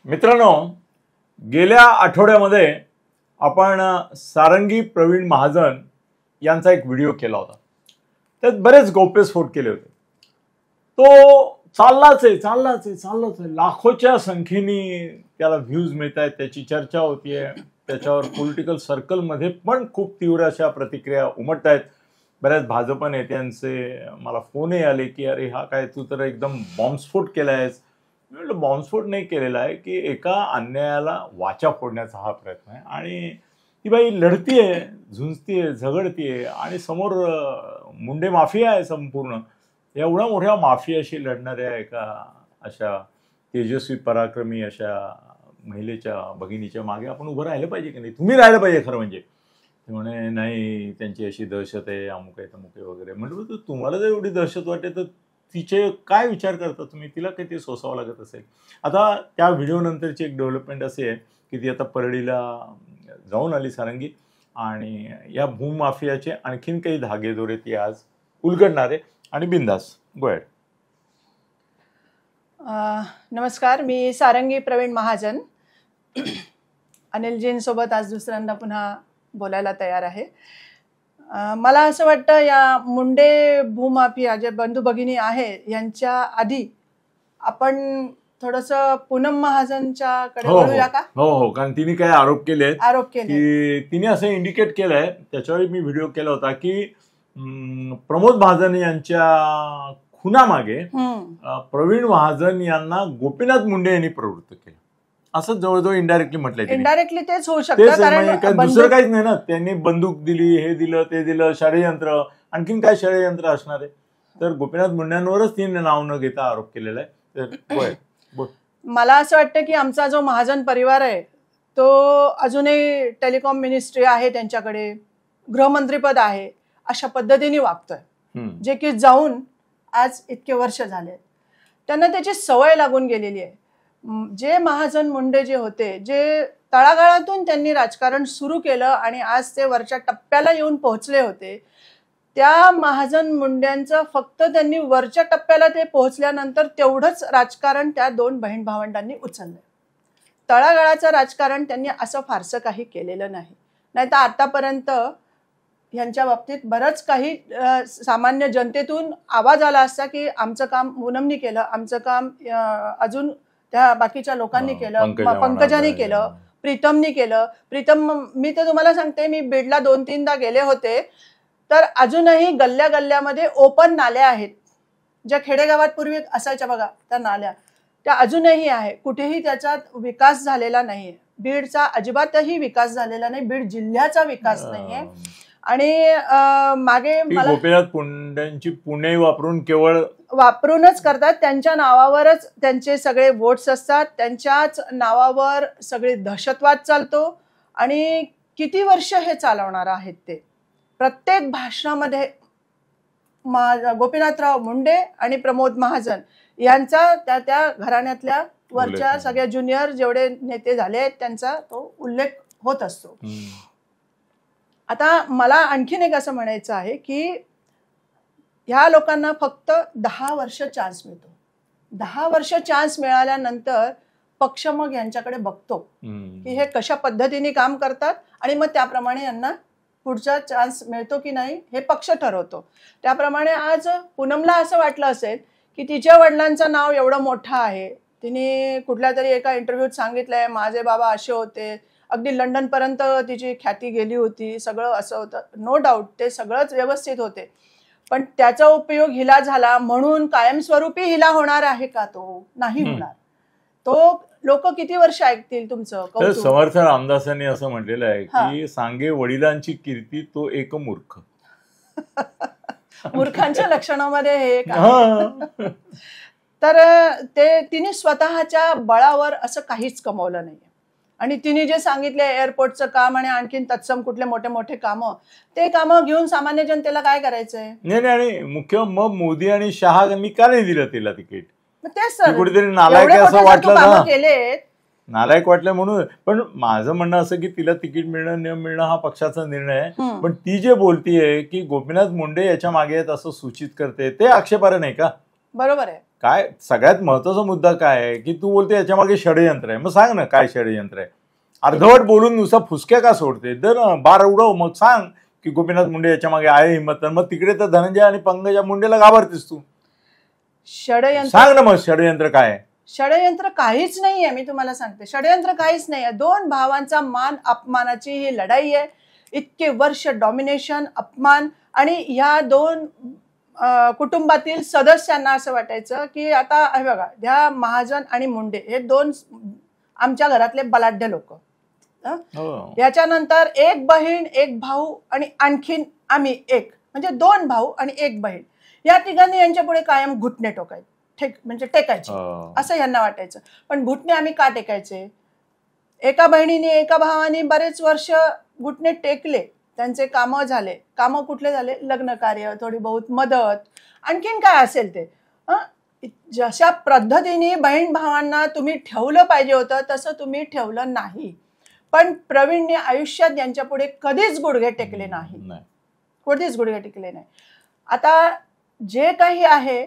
मित्रांनो, गेल्या आठवड्यामध्ये आपण सारंगी प्रवीण महाजन यांचा एक व्हिडिओ केला होता. त्यात बरेच गौप्यस्फोट केले होते. तो चाललाच आहे. लाखोच्या संख्येने त्याला व्ह्यूज मिळत आहेत, त्याची चर्चा होतीये, त्याच्यावर पॉलिटिकल सर्कलमध्ये पण खूप तीव्र अशा प्रतिक्रिया उमटत आहेत. बऱ्याच भाजप नेत्यांचे मला फोनही आले की अरे हा काय तू तर एकदम बॉम्बस्फोट केलायस. मी म्हटलं बॉम्बस्फोट नाही केलेला आहे की एका अन्यायाला वाचा फोडण्याचा हा प्रयत्न आहे. आणि ती बाई लढतीये, झुंजतीये, झगडतीये आणि समोर मुंडे माफिया आहे संपूर्ण. एवढ्या मोठ्या माफियाशी लढणाऱ्या एका अशा तेजस्वी पराक्रमी अशा महिलेच्या भगिनीच्या मागे आपण उभं राहिलं पाहिजे की नाही? तुम्ही राहिलं पाहिजे खरं म्हणजे. ते म्हणे नाही त्यांची अशी दहशत आहे, अमुक आहे तमुक आहे वगैरे. म्हटलं तुम्हाला जर एवढी दहशत वाटते तर तिचे काय विचार करता तुम्ही? तिला काही ते सोसावं लागत असेल. आता त्या व्हिडिओ नंतरची एक डेव्हलपमेंट अशी आहे की ती आता परळीला जाऊन आली सारंगी आणि या भूमाफियाचे आणखीन काही धागेदोरे ती आज उलगडणार आहे आणि बिंदास गो अहेड. नमस्कार, मी सारंगी प्रवीण महाजन. अनिलजींसोबत आज दुसऱ्यांदा पुन्हा बोलायला तयार आहे. मला असं वाटतं या मुंडे भूमाफिया जे बंधू भगिनी आहे यांच्या आधी आपण थोडंसं पूनम महाजनच्याकडे बोलूया का? हो, कारण तिने काय आरोप केले की तिने असं इंडिकेट केलंय, त्याच्यावर मी व्हिडिओ केला होता की प्रमोद महाजन यांच्या खुनामागे प्रवीण महाजन यांना गोपीनाथ मुंडे यांनी प्रवृत्त केलं, असं जवळजवळ इनडायरेक्टली म्हटलंय. इनडायरेक्टली तेच होऊ शकतं, कारण दुसरं काहीच नाही ना. त्यांनी बंदूक दिली, हे दिलं, ते दिलं, षडयंत्र. आणखीन काय षडयंत्र असणार आहे? तर गोपीनाथ मुंडेंवरच तिने नाव न घेता आरोप केलेला आहे. तर मला असं वाटतं की आमचा जो महाजन परिवार आहे तो अजूनही टेलिकॉम मिनिस्ट्री आहे, त्यांच्याकडे गृहमंत्रीपद आहे, अशा पद्धतीने वागतोय. जे की जाऊन आज इतके वर्ष झाले, त्यांना त्याची सवय लागून गेलेली आहे. जे महाजन मुंडे जे होते, जे तळागाळातून त्यांनी राजकारण सुरू केलं आणि आज ते वरच्या टप्प्याला येऊन पोहोचले होते, त्या महाजन मुंड्यांचं फक्त त्यांनी वरच्या टप्प्याला ते पोहोचल्यानंतर तेवढंच राजकारण त्या दोन बहीण भावंडांनी उचललं. तळागाळाचं राजकारण त्यांनी असं फारसं काही केलेलं नाही. नाहीतर आतापर्यंत यांच्या बाबतीत बरंच काही सामान्य जनतेतून आवाज आला असता की आमचं काम पूनमनी केलं, आमचं काम अजून त्या बाकीच्या लोकांनी केलं, पंकजानी केलं, प्रीतमनी केलं. प्रीतम, मी तर तुम्हाला सांगते, मी बीडला 2-3दा गेले होते, तर अजूनही गल्ल्या गल्ल्यामध्ये ओपन नाल्या आहेत. ज्या खेडेगावात पूर्वी असायच्या बघा त्या नाल्या, त्या अजूनही आहे. कुठेही त्याचा विकास झालेला नाहीये. बीडचा अजिबातही विकास झालेला नाही, बीड जिल्ह्याचा विकास नाहीये. आणि मागे मला गोपीनाथ मुंडेंची पुणे वापरूनच करतात. त्यांच्या नावावरच त्यांचे सगळे वोट्स असतात, त्यांच्याच नावावर सगळे दहशतवाद चालतो. आणि किती वर्ष हे चालवणार आहेत ते? प्रत्येक भाषणामध्ये गोपीनाथराव मुंडे आणि प्रमोद महाजन यांचा त्या घराण्यातल्या वरच्या सगळ्या ज्युनियर जेवढे नेते झाले आहेत त्यांचा तो उल्लेख होत असतो. आता मला आणखीन एक असं म्हणायचं आहे की ह्या लोकांना फक्त 10 वर्ष चान्स मिळतो. 10 वर्ष चान्स मिळाल्यानंतर पक्ष मग यांच्याकडे बघतो की हे कशा पद्धतीने काम करतात आणि मग त्याप्रमाणे यांना पुढचा चान्स मिळतो की नाही हे पक्ष ठरवतो. त्याप्रमाणे आज पूनमला असं वाटलं असेल की तिच्या वडिलांचं नाव एवढं मोठं आहे, तिने कुठल्या तरी एका इंटरव्ह्यूत सांगितलंय माझे बाबा असे होते, अगदी लंडनपर्यंत तिची ख्याती गेली होती, सगळं असं होतं. नो डाऊट ते सगळंच व्यवस्थित होते, पण त्याचा उपयोग हिला झाला म्हणून कायमस्वरूपी हिला होणार आहे का? तो नाही होणार. तो लोक किती वर्ष ऐकतील तुमचं कौतुक? समर्थ रामदासांनी असं म्हटलेलं आहे की सांगे वडिलांची कीर्ती तो एक मूर्ख. मूर्खांच्या लक्षणामध्ये हे तर ते तिने स्वतःच्या बळावर असं काहीच कमवलं नाही. आणि तिने जे सांगितले एअरपोर्टचं काम आणि आणखीन तत्सम कुठले मोठे मोठे कामं, ते कामं घेऊन सामान्य जनतेला काय करायचंय? नाही, आणि मुख्य मग मोदी आणि शहा यांनी का नाही दिलं तिला तिकीट? तेच कुठेतरी नालायक असं वाटलं ना, नालायक वाटलं म्हणून. पण माझं म्हणणं असं की तिला तिकीट मिळणं न मिळणं हा पक्षाचा निर्णय आहे. पण ती जे बोलतीये की गोपीनाथ मुंडे याच्या मागे आहेत असं सूचित करते, ते आक्षेपार्ह नाही का? बरोबर आहे. काय सगळ्यात महत्वाचा मुद्दा काय आहे की तू बोलते याच्या मागे षडयंत्र आहे. मग सांग ना काय षडयंत्र आहे. अर्धवट बोलून नुसता फुसक्या का सोडते. तर बार उडव, मग सांग की गोपीनाथ मुंडे याच्या मागे आहे हिंमत. तर मग तिकडे तर धनंजय आणि पंकजा मुंडेला घाबरतेस तू. षडयंत्र सांग ना मग षडयंत्र काय आहे. षडयंत्र काहीच नाहीये. मी तुम्हाला सांगते षडयंत्र काहीच नाहीये. दोन भावांचा मान अपमानाची ही लढाई आहे. इतके वर्ष डॉमिनेशन, अपमान, आणि ह्या दोन कुटुंबातील सदस्यांना असं वाटायचं की आता हे बघा, ह्या महाजन आणि मुंडे हे दोन आमच्या घरातले बलाढ्य लोक. याच्यानंतर एक बहीण, एक भाऊ आणि आणखीन आम्ही एक, म्हणजे दोन भाऊ आणि एक बहीण. या तिघांनी यांच्या पुढे कायम घुटणे टेकायचे असं यांना वाटायचं. पण घुटणे आम्ही का टेकायचे? एका बहिणीने, एका भावाने बरेच वर्ष घुटणे टेकले, त्यांचे कामं झाले. कामं कुठले झाले? लग्न कार्य, थोडी बहुत मदत, आणखीन काय असेल ते. जशा पद्धतीने बहीण भावांना तुम्ही ठेवलं पाहिजे होतं तसं तुम्ही ठेवलं नाही. पण प्रवीणने आयुष्यात यांच्या पुढे कधीच गुडघे टेकले नाही, कधीच गुडघे टेकले नाही. आता जे काही आहे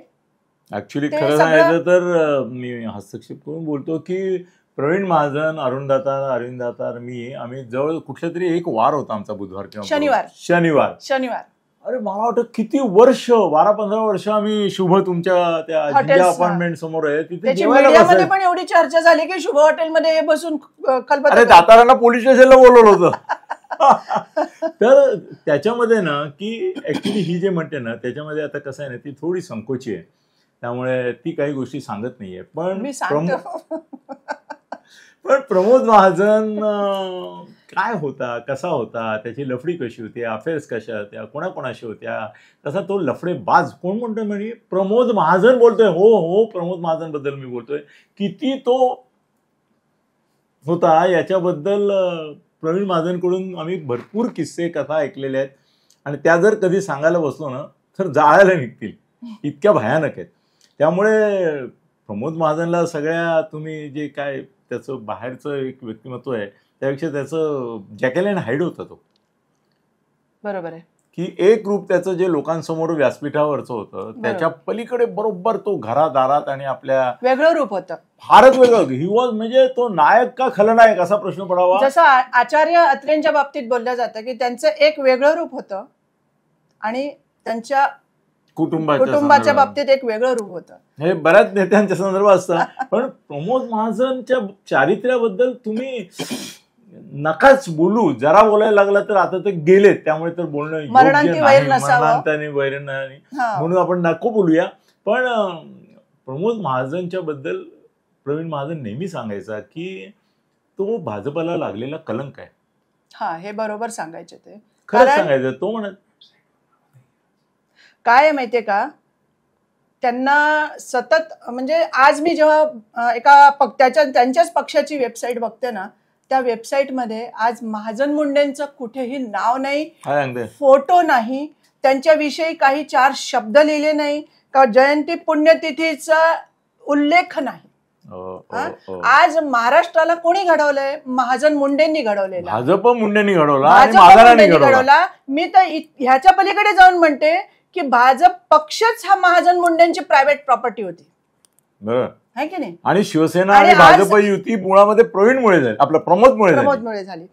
ऍक्च्युली खरं सांगायचं तर मी हस्तक्षेप करून बोलतो की प्रवीण महाजन, अरविंद मी, आम्ही जवळ कुठला तरी एक वार होता आमचा, बुधवार किंवा शनिवार. अरे मला वाटतं किती वर्ष, 12-15 वर्ष आम्ही शुभ तुमच्या त्या अपार्टमेंट समोर आहे तिथे मीडियामध्ये पण एवढी चर्चा झाली की शुभ हॉटेलमध्ये हे बसून अरे दातारांना पोलीस स्टेशनला बोलवलं होतं. तर त्याच्यामध्ये ना की ऍक्च्युली ही जे म्हणते ना त्याच्यामध्ये आता कसं आहे ना, ती थोडी संकोची आहे, त्यामुळे ती काही गोष्टी सांगत नाहीये. पण प्रमोद महाजन काय होता, कसा होता, त्याची लफडी कशी होती, अफेअर्स कशा होत्या, कोणाकोणाशी होत्या, तसा तो लफडेबाज कोण म्हणतोय म्हणजे प्रमोद महाजन बोलतोय. हो प्रमोद महाजन बद्दल मी बोलतोय. किती तो होता याच्याबद्दल प्रवीण महाजनकडून आम्ही भरपूर किस्से कथा ऐकलेल्या आहेत, आणि त्या जर कधी सांगायला बसलो ना तर जाळायला निघतील, इतक्या भयानक आहेत. त्यामुळे प्रमोद महाजनला सगळ्या तुम्ही जे काय त्याचं बाहेरचं एक व्यक्तिमत्व आहे त्यापेक्षा त्याचं जॅकेल अँड हाईड होता तो. बरोबर आहे की एक रूप त्याचं जे लोकांसमोर व्यासपीठावरचं होतं त्याच्या पलीकडे बरोबर तो घरादारात आणि आपल्या वेगळं रूप होतं, फारच वेगळं. ही वॉज म्हणजे तो नायक का खलनायक असा प्रश्न पडावा. जसं आचार्य अत्रेंच्या बाबतीत बोललं जातं की त्यांचं एक वेगळं रूप होतं आणि त्यांच्या कुटुंबाच्या बाबतीत एक वेगळं रूप होतं. हे बऱ्याच नेत्यांच्या संदर्भात असतं. पण प्रमोद महाजनच्या चारित्र्याबद्दल तुम्ही नकाच बोलू. जरा बोलायला लागला तर आता ते गेलेत, त्यामुळे तर बोलणं मरणांती वैर नाही म्हणून आपण नको बोलूया. पण प्रमोद महाजनच्या बद्दल प्रवीण महाजन नेहमी सांगायचा की तो भाजपला लागलेला कलंक आहे. हा, हे बरोबर सांगायचे. ते खरंच सांगायचं. तो म्हणत काय माहितीये का, त्यांना सतत म्हणजे आज मी जेव्हा एका त्यांच्याच पक्षाची वेबसाईट बघते ना, त्या वेबसाईटमध्ये आज महाजन मुंडेंचं कुठेही नाव नाही, फोटो नाही, त्यांच्याविषयी काही 4 शब्द लिहिले नाही, का जयंती पुण्यतिथीचा उल्लेख नाही. आज महाराष्ट्राला कोणी घडवलंय? महाजन मुंडेंनी घडवलेलं, भाजप मुंडेंनी घडवला. मी तर ह्याच्या पलीकडे जाऊन म्हणते की भाजप पक्षच हा महाजन मुंडेंची प्रायव्हेट प्रॉपर्टी होती, है की नाही? आणि शिवसेना आणि भाजप युती मुळामध्ये प्रवीणमुळे झाली, आपलं प्रमोदमुळे झाली.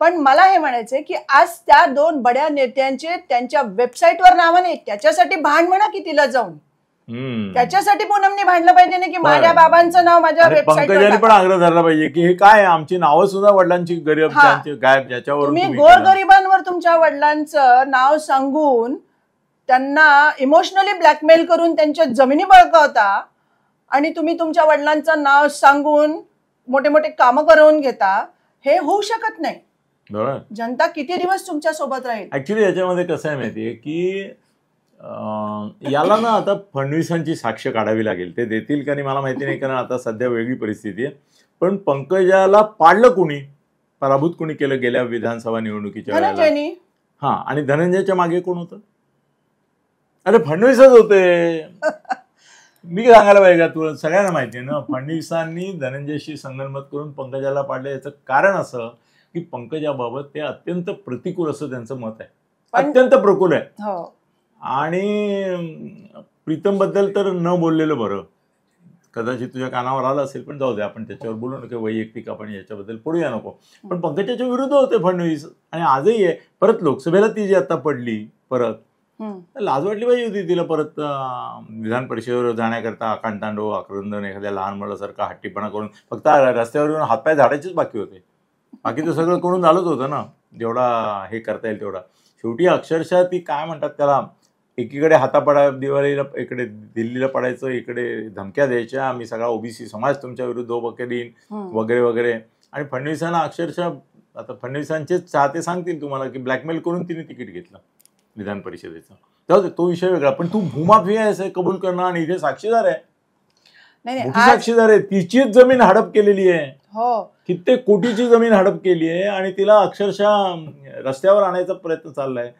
पण मला हे म्हणायचंय की आज त्या 2 बड्या नेत्यांचे त्यांच्या वेबसाईटवर नाव नाही. त्याच्यासाठी भांड म्हणा की तिला जाऊन, त्याच्यासाठी पूनमने भांडलं पाहिजे ना की माझ्या बाबांचं नाव माझ्या वेबसाईटवर पण आग्रह धरला पाहिजे की हे काय आमची नावं सुद्धा वडिलांची गायब, ज्याच्यावर तुम्ही गोरगरिबांवर तुमच्या वडिलांचं नाव सांगून त्यांना इमोशनली ब्लॅकमेल करून त्यांच्या जमिनी बळकावता, आणि तुम्ही तुमच्या वडिलांचं नाव सांगून मोठे मोठे कामं करून घेता. हे होऊ शकत नाही. जनता किती दिवस तुमच्या सोबत राहील? ऍक्च्युली याच्यामध्ये कसं आहे माहितीये की याला ना आता फडणवीसांची साक्ष काढावी लागेल. ते देतील का नाही मला माहिती नाही, कारण आता सध्या वेगळी परिस्थिती आहे. पण पंकजाला पाडलं कोणी, पराभूत कोणी केलं गेल्या विधानसभा निवडणुकीच्या वेळेला? हा, आणि धनंजयच्या मागे कोण होतं? अरे फडणवीसच होते. मी सांगायला पाहिजे का तुला? सगळ्यांना माहिती आहे ना, फडणवीसांनी धनंजयशी संगनमत करून पंकजाला पाडलं. याचं कारण असं की पंकजाबाबत ते अत्यंत प्रतिकूल असं त्यांचं मत आहे, अत्यंत प्रतिकूल आहे. आणि प्रीतम बद्दल तर न बोललेलं बरं. कदाचित तुझ्या कानावर आलं असेल, पण जाऊ दे, आपण त्याच्यावर बोलू नका, वैयक्तिक आपण याच्याबद्दल पडूया नको. पण पंकजाच्या विरुद्ध होते फडणवीस आणि आजही आहे. परत लोकसभेला ती जी आता पडली परत, लाज वाटली पाहिजे होती तिला परत विधान परिषदेवर जाण्याकरता आकांतांडो आक्रंदन एखाद्या लहान मुलासारखा हट्टीपणा करून फक्त रस्त्यावर येऊन हातपाय झाडायचेच बाकी होते. बाकी तर सगळं करून झालंच होतं ना, जेवढा हे करता येईल तेवढा. शेवटी अक्षरशः ती काय म्हणतात त्याला, एकीकडे हातापडा दिवाळीला, इकडे दिल्लीला पडायचं, इकडे धमक्या द्यायच्या, आम्ही सगळा ओबीसी समाज तुमच्या विरुद्ध बकेरीन वगैरे वगैरे. आणि फडणवीसांना अक्षरशः, आता फडणवीसांचे चाहते सांगतील तुम्हाला की ब्लॅकमेल करून तिने तिकीट घेतलं विधान परिषदेचं. जाऊ तो विषय वेगळा. पण तू भूमाफिया आहेस हे कबूल करणं, आणि इथे साक्षीदार आहे, मोठी साक्षीदार आहे, तिचीच जमीन हडप केलेली आहे, कित्येक कोटीची जमीन हडप केली आहे, आणि तिला अक्षरशः रस्त्यावर आणायचा प्रयत्न चाललाय.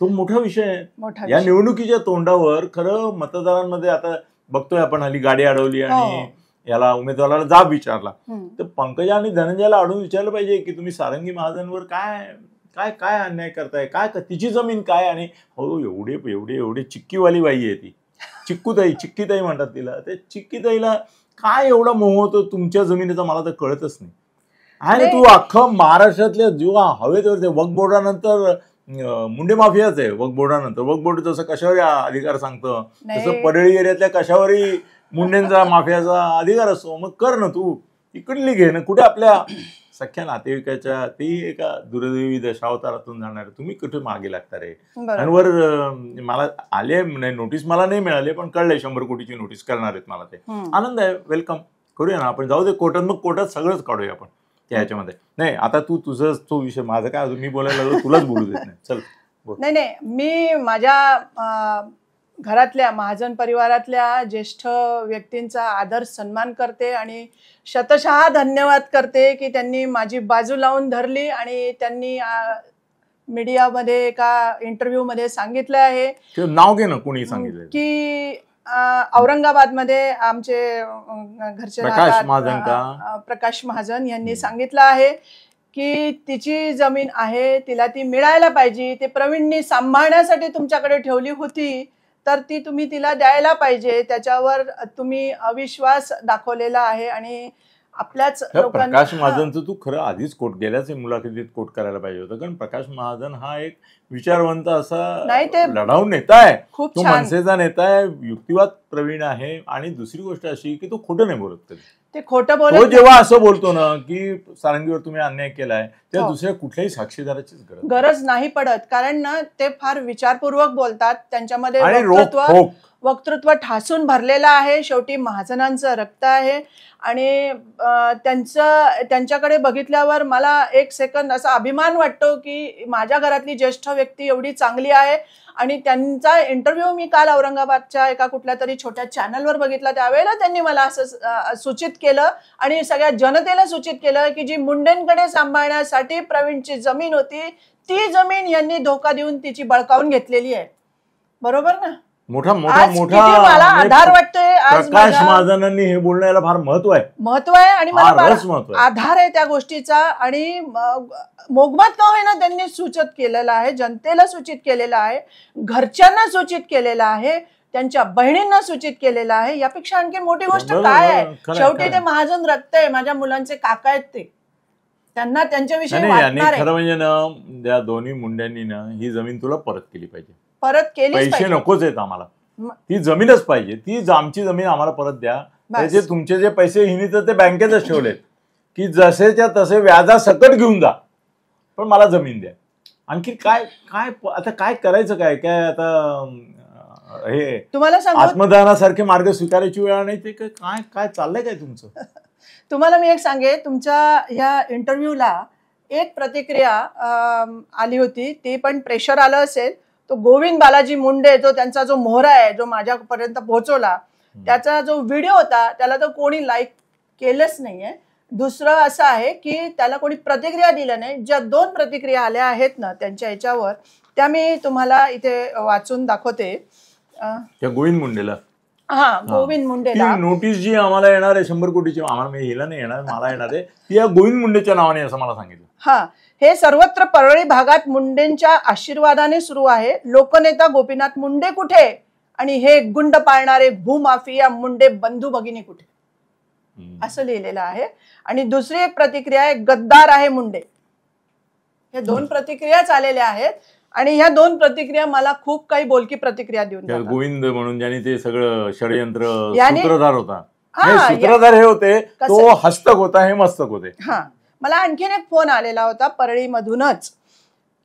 तो मोठा विषय आहे. या निवडणुकीच्या तोंडावर खरं मतदारांमध्ये आता बघतोय आपण, हल्ली गाडी अडवली आणि याला उमेदवाराला जाब विचारला, तर पंकजा आणि धनंजयला अडवून विचारलं पाहिजे की तुम्ही सारंगी महाजनवर काय काय काय अन्याय करताय, काय तिची जमीन काय. आणि हो, एवढे एवढे एवढे चिक्कीवाली बाई आहे ती, चिक्कीताई म्हणतात तिला. त्या चिक्कीताईला काय एवढा मोह होतो तुमच्या जमिनीचा, मला तर कळतच नाही. आणि तू अख्खं महाराष्ट्रातल्या जेव्हा हवे तेव्हा वक्फ बोर्डानंतर मुंडे माफियाच आहे. वक्फ बोर्डानंतर वक्फ बोर्ड जसं कशावरही अधिकार सांगतं, तसं परळी एरियातल्या कशावरही मुंडेंचा माफियाचा अधिकार असतो. मग कर ना तू, इकडली घे ना. कुठे आपल्या सख्या नातेवाईकाच्या, तेही एका दुर्दैवी दशावतारातून जाणार, तुम्ही कुठे मागे लागता रे. आणि वर मला आले नोटीस, मला नाही मिळाले पण कळलंय 100 कोटीची नोटीस करणार आहेत मला. ते आनंद आहे, वेलकम करूया ना आपण. जाऊ दे कोर्टात, मग कोर्टात सगळंच काढूया आपण त्याच्यामध्ये. नाही आता तू तुझं तो विषय, माझं काय अजून मी बोलायला लागलो, तुलाच बोलू देत नाही. चल. नाही, मी माझ्या घरातल्या महाजन परिवारातल्या ज्येष्ठ व्यक्तींचा आदर सन्मान करते आणि शतशः धन्यवाद करते की त्यांनी माझी बाजू लावून धरली. आणि त्यांनी मीडियामध्ये एका इंटरव्ह्यू मध्ये सांगितलं आहे, नाव घे ना कोणी सांगितलं, की औरंगाबादमध्ये आमचे घरचे प्रकाश महाजन यांनी सांगितलं आहे की तिची जमीन आहे, तिला ती मिळायला पाहिजे, ते प्रवीणनी सांभाळण्यासाठी तुमच्याकडे ठेवली होती, तर ती तुम्ही तिला द्यायला पाहिजे. त्याच्यावर तुम्ही अविश्वास दाखवलेला आहे. आणि आपल्याच प्रकाश महाजनचं तू खरं आधीच कोट गेल्याच मुलाखतीत कोट करायला पाहिजे होतं, कारण प्रकाश महाजन हा एक विचारवंत असा लढाऊ नेता आहे, तो मनसेचा नेता आहे, युक्तिवाद प्रवीण आहे. आणि दुसरी गोष्ट अशी की तो खोटं नाही बोलत कधी. ते खोटं बोलत, तो जेव्हा असं बोलतो ना की सारंगीवर तुम्ही अन्याय केलाय, तेव्हा दुसऱ्या कुठल्याही साक्षीदाराचीच गरज नाही पडत, कारण ना ते फार विचारपूर्वक बोलतात. त्यांच्यामध्ये वक्तृत्व ठासून भरलेलं आहे. शेवटी महाजनांचं रक्त आहे. आणि त्यांच्याकडे बघितल्यावर मला एक सेकंद असा अभिमान वाटतो की माझ्या घरातली ज्येष्ठ व्यक्ती एवढी चांगली आहे. आणि त्यांचा इंटरव्ह्यू मी काल औरंगाबादच्या एका कुठल्या तरी छोट्या चॅनलवर बघितला, त्यावेळेला त्यांनी मला असं सूचित केलं आणि सगळ्या जनतेला सूचित केलं की जी मुंडेंकडे सांभाळण्यासाठी प्रवीणची जमीन होती, ती जमीन यांनी धोका देऊन तिची बळकावून घेतलेली आहे. बरोबर ना. मोठा मोठा मोठा मला आधार वाटतोय. प्रकाश महाजनांनी हे बोलण्याला फार महत्व आहे आणि मला आधार आहे त्या गोष्टीचा. आणि मोगमात का होईना त्यांनी सूचित केलेलं आहे, जनतेला सूचित केलेलं आहे, घरच्यांना सूचित केलेलं आहे, त्यांच्या बहिणींना सूचित केलेलं आहे. यापेक्षा आणखी मोठी गोष्ट काय आहे. शेवटी ते महाजन रक्त आहे, माझ्या मुलांचे काका आहेत, ते त्यांना त्यांच्याविषयी वाटणार आहे. खरं म्हणजे ना, त्या दोन्ही मुंड्यांनी ना ही जमीन तुला परत केली पाहिजे. परत केली, पैसे नकोच आहेत आम्हाला, ती जमीनच पाहिजे. ती आमची जमीन आम्हाला परत द्या. त्याचे तुमचे जे पैसे हिनी तर ते बँकेतच ठेवलेत की जसेच्या तसे व्याजासकट घेऊन जा, पण मला जमीन द्या. आणखी काय काय आता काय करायचं, काय काय आता हे तुम्हाला सांगू, आत्मदानासारखे मार्ग स्वीकारायची वेळ नाही. ते काय काय चाललंय काय तुमचं. तुम्हाला मी एक सांगे, तुमच्या ह्या इंटरव्ह्यूला एक प्रतिक्रिया आली होती, ती पण प्रेशर आलं असेल. तो गोविंद बालाजी मुंडे, जो त्यांचा जो मोहरा आहे, जो माझ्यापर्यंत पोहोचवला, त्याचा जो व्हिडिओ होता त्याला तर कोणी लाईक केलंच नाहीये. दुसरं असं आहे की त्याला कोणी प्रतिक्रिया दिलं नाही. ज्या 2 प्रतिक्रिया आल्या आहेत ना त्यांच्या ह्याच्यावर, त्या मी तुम्हाला इथे वाचून दाखवते. गोविंद मुंडेला, गोविंद मुंडेला नोटीस जी आम्हाला येणार आहे 100 कोटीची, आम्हाला हिला नाही येणार, मला येणार आहे ती या गोविंद मुंडेच्या नावाने, असं मला सांगितलं. हे सर्वत्र परळी भागात मुंडेंच्या आशीर्वादाने सुरू आहे. लोकनेता गोपीनाथ मुंडे कुठे आणि हे गुंड पाळणारे भूमाफिया मुंडे बंधू भगिनी कुठे. असं लिहिलेलं आहे. आणि दुसरी एक प्रतिक्रिया आहे, गद्दार आहे मुंडे. हे 2 प्रतिक्रियाच आलेल्या आहेत आणि ह्या 2 प्रतिक्रिया मला खूप काही बोलकी प्रतिक्रिया देऊन जातात. गोविंद म्हणून ज्यांनी ते सगळं षडयंत्र सूत्रधार होता, सूत्रधार हे होते, तो हस्तक होता, हे मस्तक होते. मला आणखीन एक फोन आलेला होता परळीमधूनच,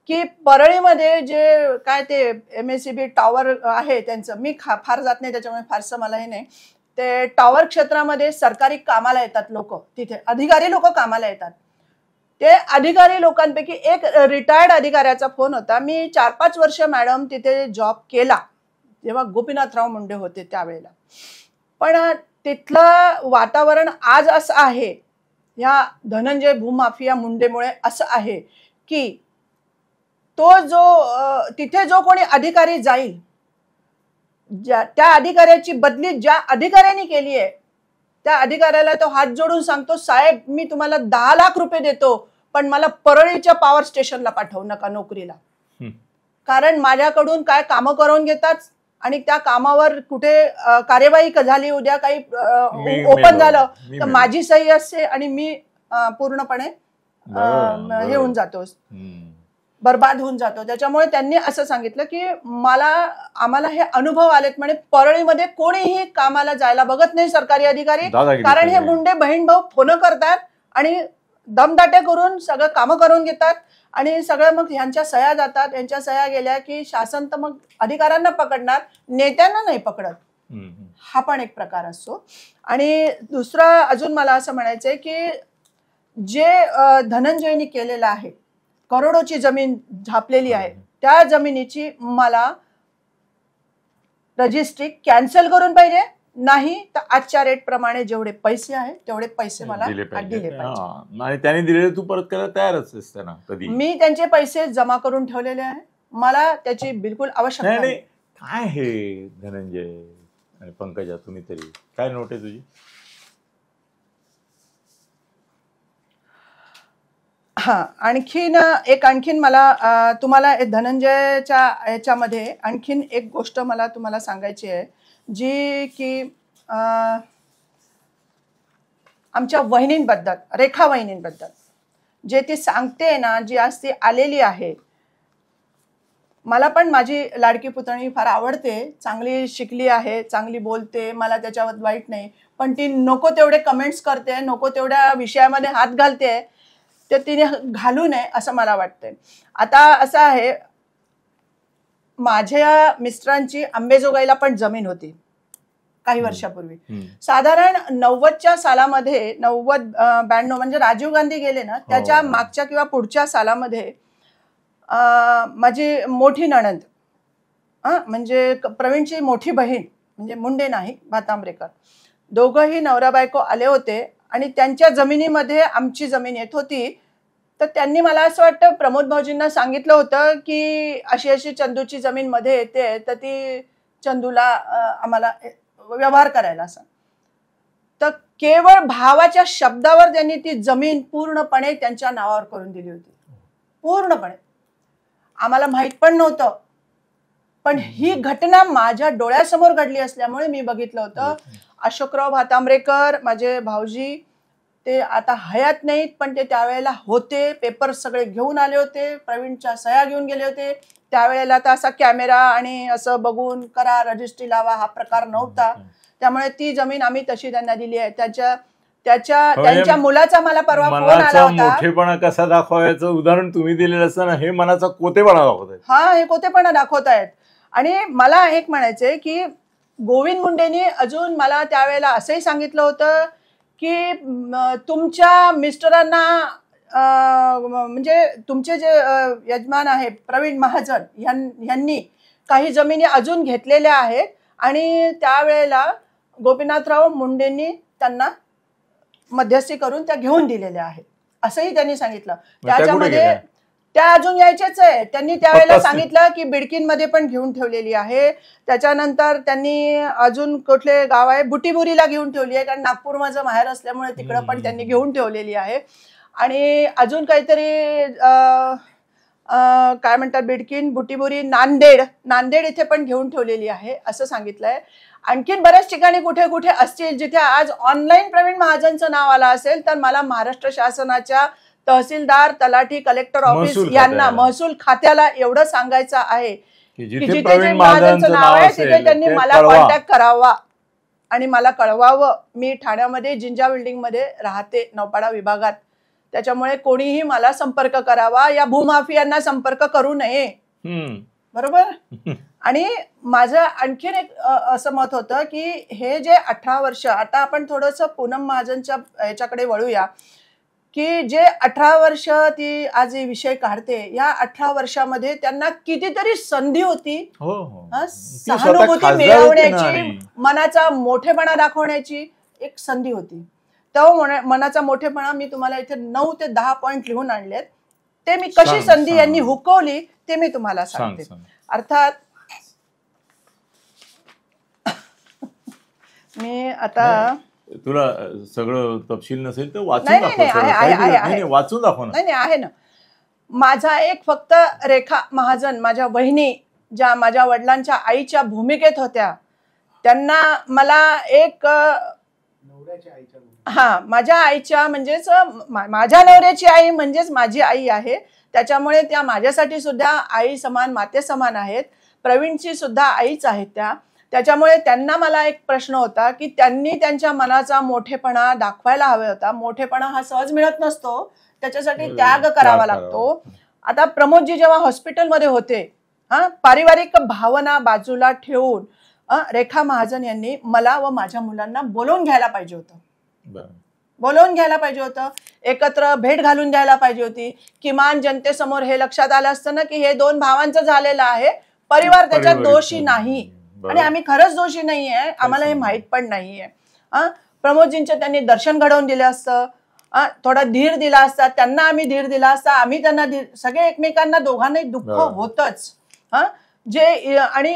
की परळीमध्ये जे काय ते MSCB टॉवर आहे त्यांचं, मी फार जात नाही त्याच्यामुळे फारसं मला हे नाही. ते टॉवर क्षेत्रामध्ये सरकारी कामाला येतात लोक, तिथे अधिकारी लोक कामाला येतात. ते अधिकारी लोकांपैकी एक रिटायर्ड अधिकाऱ्याचा फोन होता. मी 4-5 वर्ष मॅडम तिथे जॉब केला, जेव्हा गोपीनाथराव मुंडे होते त्यावेळेला. पण तिथलं वातावरण आज असं आहे, या धनंजय भूमाफिया मुंडेमुळे असं आहे की तिथे जो कोणी अधिकारी जाईल, त्या अधिकाऱ्याची बदली ज्या अधिकाऱ्याने केली आहे त्या अधिकाऱ्याला तो हात जोडून सांगतो, साहेब मी तुम्हाला 10 लाख रुपये देतो, पण मला परळीच्या पॉवर स्टेशनला पाठवू नका नोकरीला. कारण माझ्याकडून काय कामं करून घेतात आणि त्या कामावर कुठे कार्यवाही झाली, उद्या काही ओपन झालं तर माझी सही असते आणि मी पूर्णपणे हे होऊन जातो, बर्बाद होऊन जातो. त्याच्यामुळे त्यांनी असं सांगितलं की आम्हाला हे अनुभव आलेत म्हणे, परळीमध्ये कोणीही कामाला जायला बघत नाही सरकारी अधिकारी, कारण हे मुंडे बहीण भाऊ फोन करतात आणि दमदाटे करून सगळं कामं करून घेतात आणि सगळं मग ह्यांच्या सह्या जातात. यांच्या सह्या गेल्या की शासन तर मग अधिकाऱ्यांना पकडणार, नेत्यांना नाही पकडत. हा पण एक प्रकार असतो. आणि दुसरा अजून मला असं म्हणायचंय की जे धनंजयनी केलेलं आहे, करोडोची जमीन झापलेली आहे, त्या जमिनीची मला रजिस्ट्री कॅन्सल करून पाहिजे, नाही तर आजच्या रेट प्रमाणे जेवढे पैसे आहेत तेवढे पैसे मला दिले पाहिजे. आणि त्यांनी दिलेले तू परत करायला तयारच असते ना. कधी मी त्यांचे पैसे जमा करून ठेवलेले आहे, मला त्याची बिलकुल आवश्यकता नाही. काय हे धनंजय आणि पंकजा, तुम्ही तरी काय नोट आहे तुझी? आणखीन मला तुम्हाला धनंजयच्या याच्यामध्ये आणखीन एक गोष्ट मला तुम्हाला सांगायची आहे, जी की आमच्या वहिनींबद्दल, रेखा वहिनींबद्दल जे ती सांगते ना, जी आज ती आलेली आहे. मला पण माझी लाडकी पुतणी फार आवडते, चांगली शिकली आहे, चांगली बोलते, मला त्याच्यावर वाईट नाही. पण ती नको तेवढे कमेंट्स करते, नको तेवढ्या विषयामध्ये हात घालते, ते तिने घालू नये असं मला वाटतंय. आता असं आहे, माझ्या मिस्टरांची अंबेजोगाईला पण जमीन होती काही वर्षापूर्वी, साधारण 90च्या सालामध्ये, 90-92 म्हणजे राजीव गांधी गेले ना त्याच्या मागच्या किंवा पुढच्या सालामध्ये माझी मोठी नणंद, म्हणजे प्रवीणची मोठी बहीण, म्हणजे मुंडे नाही भातांब्रेकर, दोघंही नवरा बायको आले होते आणि त्यांच्या जमिनीमध्ये आमची जमीन येत होती. तर त्यांनी मला असं वाटतं प्रमोद भाऊजींना सांगितलं होतं की अशी अशी चंदूची जमीन मध्ये येते, तर ती चंदूला आम्हाला व्यवहार करायला सांग. तर केवळ भावाच्या शब्दावर त्यांनी ती जमीन पूर्णपणे त्यांच्या नावावर करून दिली होती, पूर्णपणे. आम्हाला माहित पण नव्हतं, पण ही घटना माझ्या डोळ्यासमोर घडली असल्यामुळे मी बघितलं होतं. अशोकराव भातांब्रेकर माझे भाऊजी, ते आता हयात नाहीत, पण ते त्यावेळेला होते, पेपर सगळे घेऊन आले होते, प्रवीणच्या सह्या घेऊन गेले होते. त्यावेळेला तर असा कॅमेरा आणि असं बघून करा, रजिस्ट्री लावा हा प्रकार नव्हता. त्यामुळे ती जमीन आम्ही तशी त्यांना दिली आहे. त्यांच्या मुलाचा मला परवा फोन आला होता. मोठेपणा कसा दाखवायचं उदाहरण तुम्ही दिलेलं असताना हे मनाचा कोतेपणा दाखवत आहेत. हे कोतेपणा दाखवत आहेत. आणि मला एक म्हणायचंय की गोविंद मुंडेंनी अजून मला त्यावेळेला असंही सांगितलं होतं की तुमच्या मिस्टरांना, म्हणजे तुमचे जे यजमान आहे प्रवीण महाजन यांनी काही जमिनी अजून घेतलेल्या आहेत आणि त्यावेळेला गोपीनाथराव मुंडेंनी त्यांना मध्यस्थी करून त्या घेऊन दिलेल्या आहेत असंही त्यांनी सांगितलं. त्याच्यामध्ये त्या अजून यायच्याच आहे. त्यांनी त्यावेळेला सांगितलं की बिडकीनमध्ये पण घेऊन ठेवलेली आहे. त्याच्यानंतर त्यांनी अजून कुठले गाव आहे बुटीबुरीला घेऊन ठेवली आहे, कारण नागपूर माझं माहेर असल्यामुळे तिकडं पण त्यांनी घेऊन ठेवलेली आहे. आणि अजून काहीतरी काय म्हणतात, बिडकीन, बुटीबुरी, नांदेड इथे पण घेऊन ठेवलेली आहे असं सांगितलंय. आणखीन बऱ्याच ठिकाणी कुठे कुठे असतील जिथे आज ऑनलाईन प्रवीण महाजनचं नाव आलं असेल, तर मला महाराष्ट्र शासनाच्या तहसीलदार, तलाठी, कलेक्टर ऑफिस यांना, महसूल खात्याला एवढं सांगायचं आहे की जिथे प्रवीण महाजनचं नाव आहे तिथे त्यांनी मला कॉन्टॅक्ट करावा आणि मला कळवावं. मी ठाण्यामध्ये जिंजा बिल्डिंग मध्ये राहते, नौपाडा विभागात. त्याच्यामुळे कोणीही मला संपर्क करावा, या भूमाफियांना संपर्क करू नये. बरोबर. आणि माझं आणखीन एक असं मत होतं की हे जे 18 वर्ष, आता आपण थोडंसं पूनम महाजनच्या ह्याच्याकडे वळूया, की जे 18 वर्ष ती आज हे विषय काढते, या 18 वर्षामध्ये त्यांना कितीतरी संधी होती सहानुभूती मिळवण्याची, मनाचा मोठेपणा दाखवण्याची एक संधी होती. तो मनाचा मोठेपणा मी तुम्हाला इथे 9 ते 10 पॉइंट लिहून आणलेत. ते मी कशी संधी यांनी हुकवली ते मी तुम्हाला सांगते. अर्थात मी आता तुला सगळं तपशील नसेल तर वाचून दाखव. वाचून दाखव ना. नाही आहे ना. माझा एक फक्त रेखा महाजन, माझ्या बहिणी ज्या माझ्या वडिलांच्या आईच्या भूमिकेत होत्या, त्यांना मला एक माझ्या आईच्या म्हणजेच माझ्या नवऱ्याची आई म्हणजेच माझी आई आहे. त्याच्यामुळे त्या माझ्यासाठी सुद्धा आई समान, माते समान आहेत. प्रवीणची सुद्धा आईच आहेत त्या. त्याच्यामुळे त्यांना मला एक प्रश्न होता की त्यांनी त्यांच्या मनाचा मोठेपणा दाखवायला हवा होता. मोठेपणा हा सहज मिळत नसतो, त्याच्यासाठी त्याग करावा लागतो. आता प्रमोदजी जेव्हा हॉस्पिटलमध्ये होते, पारिवारिक भावना बाजूला ठेवून रेखा महाजन यांनी मला व माझ्या मुलांना बोलवून घ्यायला पाहिजे होतं. बोलवून घ्यायला पाहिजे होतं, एकत्र भेट घालून द्यायला पाहिजे होती. किमान जनतेसमोर हे लक्षात आलं असतं ना की हे 2 भावांचं झालेलं आहे, परिवार त्याच्यात दोषी नाही आणि आम्ही खरंच दोषी नाहीये, आम्हाला हे माहित पण नाहीये. प्रमोदजींचे त्यांनी दर्शन घडवून दिलं असतं, थोडा धीर दिला असता, त्यांना आम्ही धीर दिला असता, आम्ही त्यांना धीर, सगळे एकमेकांना दोघांनाही दुःख होतच. जे आणि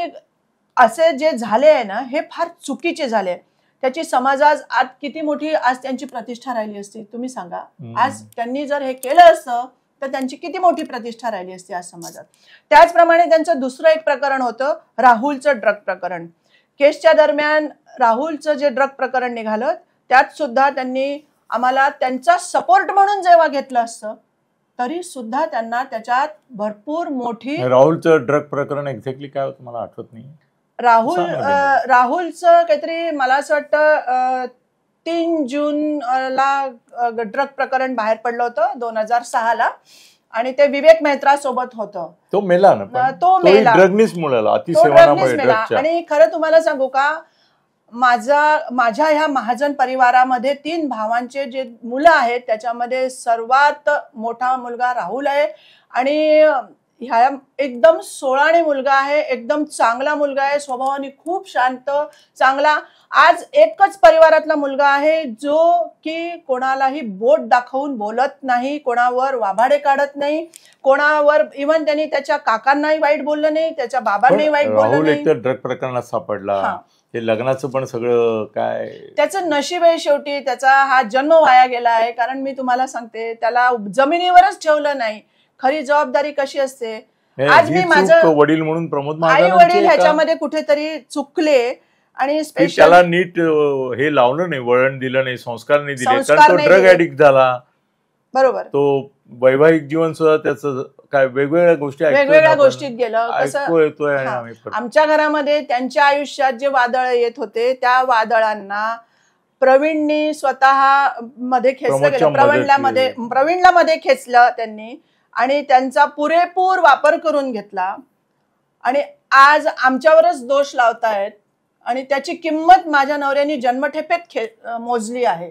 असे जे झाले आहे ना हे फार चुकीचे झाले. त्याची समाजात आज किती मोठी आज त्यांची प्रतिष्ठा राहिली असती तुम्ही सांगा. आज त्यांनी जर हे केलं असतं तर त्यांची किती मोठी प्रतिष्ठा राहिली असती आज समाजात. त्याचप्रमाणे त्यांचं दुसरं एक प्रकरण होतं, राहुलचं ड्रग प्रकरण. केसच्या दरम्यान राहुलचं जे ड्रग प्रकरण निघालं त्यात सुद्धा त्यांनी आम्हाला त्यांचा सपोर्ट म्हणून जेव्हा घेतलं असतं तरी सुद्धा त्यांना त्याच्यात भरपूर मोठी. राहुलचं ड्रग प्रकरण एक्झॅक्टली काय होतं मला आठवत नाही. राहुलचं काहीतरी मला असं वाटतं 3 जूनला ड्रग प्रकरण बाहेर पडलं होतं 2006ला आणि ते विवेक मेहत्रा सोबत होतं. तो मेला ना. तो मेला ड्रग्नीच मेला, अतिसेवनामुळे मेला. आणि खरं तुम्हाला सांगू का, माझ्या ह्या महाजन परिवारामध्ये 3 भावांचे जे मुलं आहेत त्याच्यामध्ये सर्वात मोठा मुलगा राहुल आहे आणि ह्या एकदम सोळाणे मुलगा आहे, एकदम चांगला मुलगा आहे, स्वभावाने खूप शांत चांगला. आज एकच परिवारातला मुलगा आहे जो की कोणालाही बोट दाखवून बोलत नाही, कोणावर वाभाडे काढत नाही, कोणावर इव्हन त्यांनी त्याच्या काकांनाही वाईट बोललं नाही, त्याच्या बाबांनाही वाईट बोललं नाही. राहुल एक तर ड्रग प्रकरणात सापडला, हे लग्नाचं पण सगळं काय त्याचं नशीब आहे. शेवटी त्याचा हा जन्म वाया गेला आहे. कारण मी तुम्हाला सांगते त्याला जमिनीवरच ठेवलं नाही. खरी जबाबदारी कशी असते. आज मी माझं वडील म्हणून प्रमोद आई वडील ह्याच्यामध्ये कुठेतरी चुकले आणि त्याला नीट हे लावलं नाही, वळण दिलं नाही, संस्कार नाही दिले, कारण तो ड्रग ऍडिक्ट झाला. बरोबर. तो वैवाहिक जीवन सुद्धा त्याचं काय वेगवेगळ्या गोष्टीत गेलं. कसं आमच्या घरामध्ये त्यांच्या आयुष्यात जे वादळ येत होते त्या वादळांना प्रवीणनी स्वतः मध्ये खेचलं गेलं, प्रवीणला मध्ये खेचलं त्यांनी आणि त्यांचा पुरेपूर वापर करून घेतला आणि आज आमच्यावरच दोष लावतायत आणि त्याची किंमत माझ्या नवऱ्याने जन्मठेपेत मोजली आहे.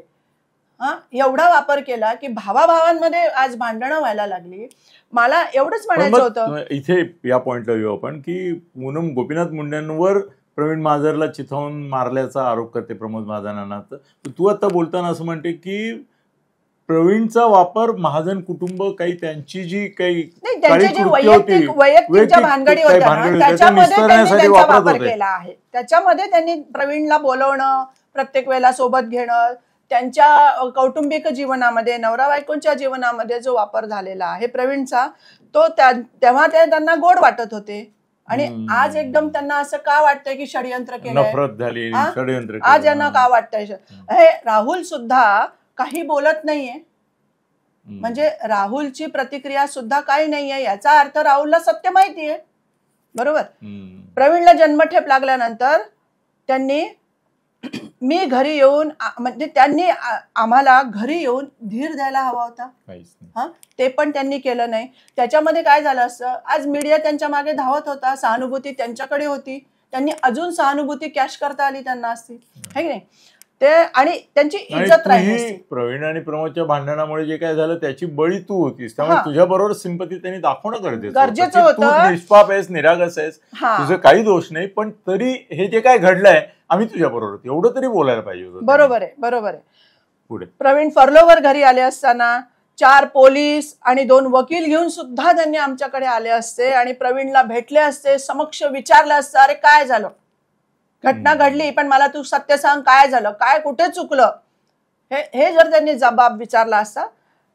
एवढा वापर केला की भावाभावांमध्ये आज भांडणं व्हायला लागली. मला एवढंच म्हणायचं होतं इथे या पॉइंटला येऊ आपण की पूनम गोपीनाथ मुंडेंवर प्रवीण महाजनला चिथावून मारल्याचा आरोप करते प्रमोद महाजनांना. तू आता बोलताना असं म्हणते की प्रवीणचा वापर महाजन कुटुंब काही त्यांची जी काही वैयक्तिक भानगडी होत्या त्याच्यामध्ये त्यांनी त्यांचा वापर केला आहे. त्याच्यामध्ये त्यांनी प्रवीणला बोलवणं, प्रत्येक वेळेला सोबत घेणं, त्यांच्या कौटुंबिक जीवनामध्ये नवरा बायकोंच्या जीवनामध्ये जो वापर झालेला आहे प्रवीणचा तो तेव्हा ते त्यांना गोड वाटत होते आणि आज एकदम त्यांना असं का वाटतंय की षडयंत्र केलं, नफरत झाली, षडयंत्र आज यांना का वाटतंय? हे राहुल सुद्धा काही बोलत नाहीये, म्हणजे राहुलची प्रतिक्रिया सुद्धा काही नाहीये, याचा अर्थ राहुलला सत्य माहितीये. बरोबर. प्रवीणला जन्मठेप लागल्यानंतर त्यांनी मी घरी येऊन म्हणजे त्यांनी आम्हाला घरी येऊन धीर द्यायला हवा होता, ते पण त्यांनी केलं नाही. त्याच्यामध्ये काय झालं असतं, आज मीडिया त्यांच्या मागे धावत होता, सहानुभूती त्यांच्याकडे होती, त्यांनी अजून सहानुभूती कॅश करता आली त्यांना असती, है की नाही? ते आणि त्यांची इज्जत राहिली. प्रवीण आणि प्रमोदच्या भांडणामुळे जे काय झालं त्याची बळी तू होतीस, त्यामुळे तुझ्या बरोबर सिंपती त्यांनी दाखवणं गरजेचं होतं. तू निष्पाप आहेस, निरागस आहेस, तुझं काही दोष नाही, पण तरी हे जे काय घडलंय आम्ही तुझ्या बरोबर होतो एवढं तरी बोलायला पाहिजे होतं. बरोबर आहे, बरोबर आहे. पुढे प्रवीण फर्लोवर घरी आले असताना 4 पोलीस आणि 2 वकील घेऊन सुद्धा त्यांनी आमच्याकडे आले असते आणि प्रवीणला भेटले असते, समक्ष विचारलं असतं, अरे काय झालं, घटना घडली पण मला तू सत्य सांग, काय झालं, काय कुठे चुकलं, हे जर त्यांनी जबाब विचारला असता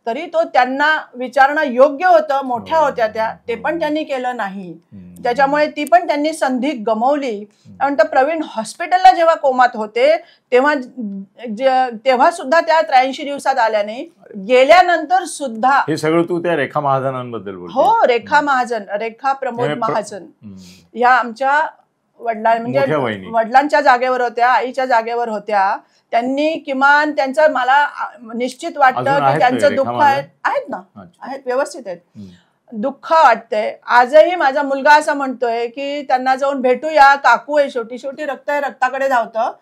तरी तो त्यांना विचारणं योग्य होतं. मोठ्या होत्या त्या, ते पण त्यांनी केलं नाही, त्याच्यामुळे ती पण त्यांनी संधी गमावली. नंतर प्रवीण हॉस्पिटलला जेव्हा कोमात होते तेव्हा सुद्धा त्या 83 दिवसात आल्या नाही, गेल्यानंतर सुद्धा. हे सगळं तू त्या रेखा महाजनांबद्दल बोलतो? हो, रेखा महाजन, रेखा प्रमोद महाजन ह्या आमच्या म्हणजे वडिलांच्या जागेवर होत्या, आईच्या जागेवर होत्या. त्यांनी किमान त्यांचं मला निश्चित वाटतं की त्यांचं दुःख आहेत ना, आहेत, व्यवस्थित आहेत, दुःख वाटतंय. आजही माझा मुलगा असं म्हणतोय की त्यांना जाऊन भेटूया, काकू आहे, शेवटी शेवटी रक्त आहे, रक्ताकडे धावतं,